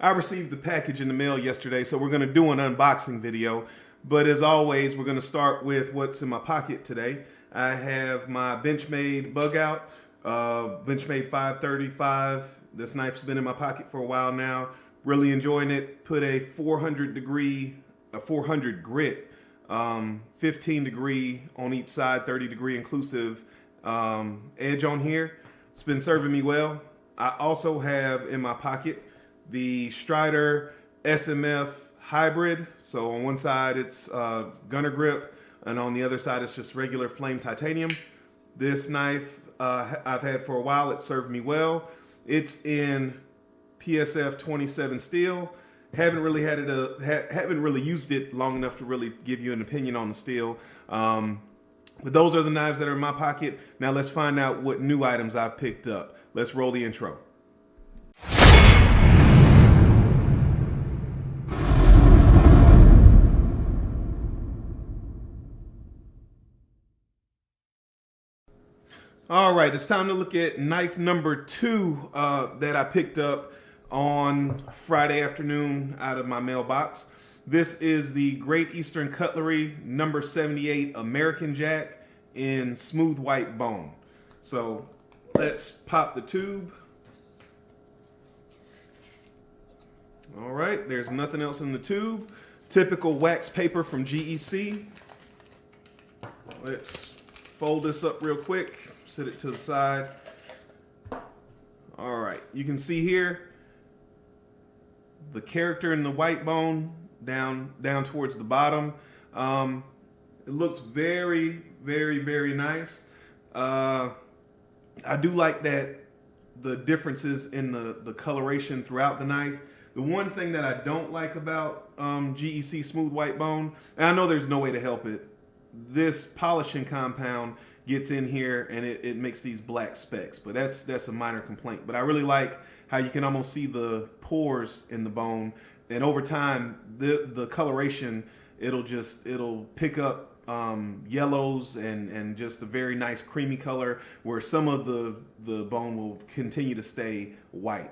I received the package in the mail yesterday, so we're going to do an unboxing video. But as always, we're going to start with what's in my pocket today. I have my Benchmade bug out, Benchmade 535. This knife's been in my pocket for a while now. Really enjoying it. Put a 400 grit, 15 degree on each side, 30 degree inclusive edge on here. It's been serving me well. I also have in my pocket the Strider SMF hybrid. So on one side it's gunner grip, and on the other side it's just regular flame titanium. This knife I've had for a while. It served me well. It's in PSF 27 steel. Haven't really used it long enough to really give you an opinion on the steel. But those are the knives that are in my pocket. Now let's find out what new items I've picked up. Let's roll the intro. All right, it's time to look at knife number 2 that I picked up on Friday afternoon out of my mailbox. This is the Great Eastern Cutlery number 78 American Jack in smooth white bone. So let's pop the tube. All right, there's nothing else in the tube. Typical wax paper from GEC. Let's fold this up real quick. Set it to the side. All right, you can see here the character in the white bone down towards the bottom. It looks very, very, very nice. I do like that the differences in the coloration throughout the knife. The one thing that I don't like about GEC smooth white bone, and I know there's no way to help it, this polishing compound gets in here and it makes these black specks, but that's a minor complaint. But I really like how you can almost see the pores in the bone, and over time the coloration, it'll pick up yellows and just a very nice creamy color, where some of the bone will continue to stay white.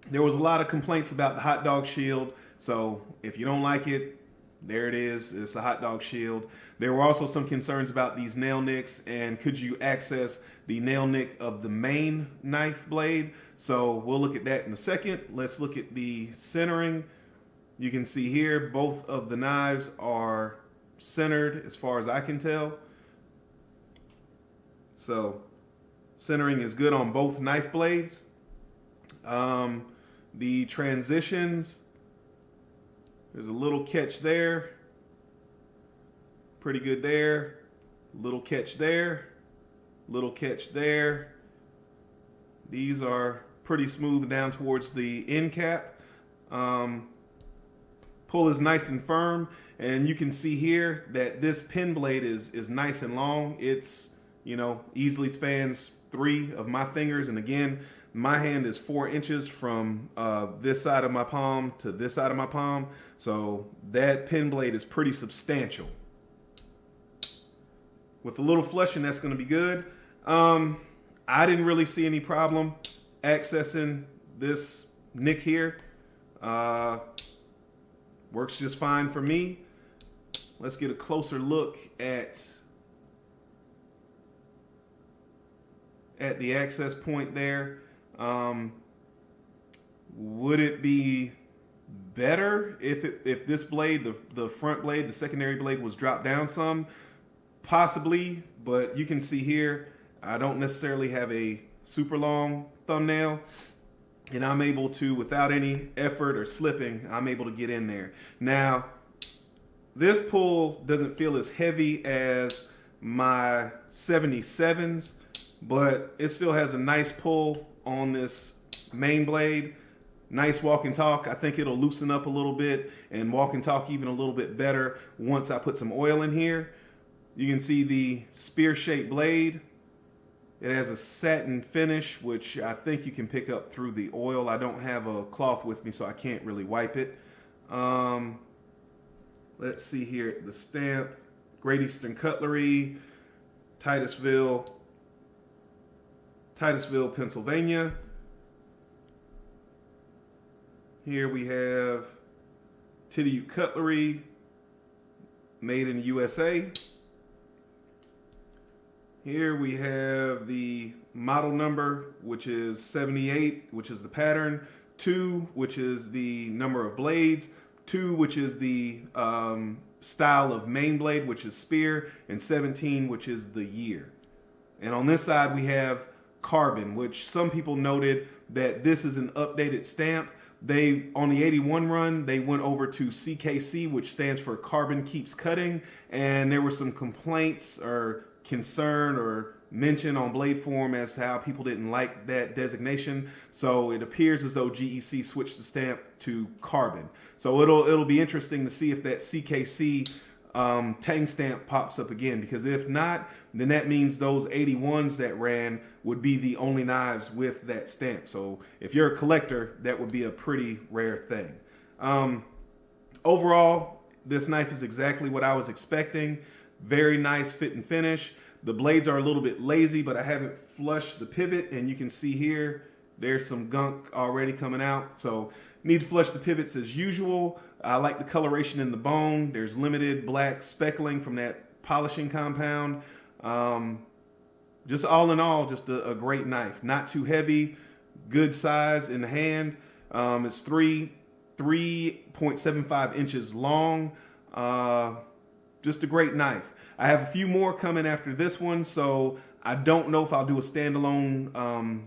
There was a lot of complaints about the hot dog shield, so if you don't like it, there it is. It's a hot dog shield. There were also some concerns about these nail nicks, and could you access the nail nick of the main knife blade? So we'll look at that in a second. Let's look at the centering. You can see here both of the knives are centered as far as I can tell. So centering is good on both knife blades. The transitions, there's a little catch there, pretty good there, little catch there, little catch there. These are pretty smooth down towards the end cap. Pull is nice and firm, and you can see here that this pin blade is nice and long. It's, easily spans 3 of my fingers, and again, my hand is 4 inches from this side of my palm to this side of my palm, so that pin blade is pretty substantial. With a little flushing, that's going to be good. I didn't really see any problem accessing this nick here. Works just fine for me. Let's get a closer look at the access point there. Would it be better if this blade, the front blade, the secondary blade, was dropped down some? Possibly, but you can see here I don't necessarily have a super long thumbnail, and I'm able to, without any effort or slipping, I'm able to get in there. Now, this pull doesn't feel as heavy as my 77s, but it still has a nice pull on this main blade. Nice walk and talk. I think it'll loosen up a little bit and walk and talk even a little bit better once I put some oil in here. You can see the spear-shaped blade. It has a satin finish, which I think you can pick up through the oil. I don't have a cloth with me, so I can't really wipe it. Let's see here, the stamp, Great Eastern Cutlery, Titusville, Pennsylvania. Here we have Cutlery, made in the USA. Here we have the model number, which is 78, which is the pattern, 2, which is the number of blades, 2, which is the style of main blade, which is spear, and 17, which is the year. And on this side we have carbon, which some people noted that this is an updated stamp. They, on the 81 run, they went over to CKC, which stands for Carbon Keeps Cutting, and there were some complaints or concern or mention on Blade Forum as to how people didn't like that designation. So it appears as though GEC switched the stamp to carbon. So it'll be interesting to see if that CKC Tang stamp pops up again, because if not, then that means those 81s that ran would be the only knives with that stamp. So if you're a collector, that would be a pretty rare thing. Overall, this knife is exactly what I was expecting. Very nice fit and finish. The blades are a little bit lazy, but I haven't flushed the pivot, and you can see here there's some gunk already coming out. So need to flush the pivots as usual. I like the coloration in the bone. There's limited black speckling from that polishing compound. Just all in all, just a great knife. Not too heavy, good size in the hand. It's 3.75 inches long. Just a great knife. I have a few more coming after this one, so I don't know if I'll do a standalone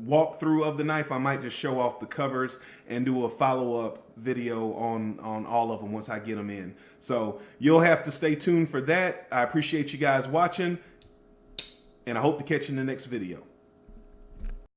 walkthrough of the knife. I might just show off the covers and do a follow-up video on all of them once I get them in. So you'll have to stay tuned for that. I appreciate you guys watching, and I hope to catch you in the next video.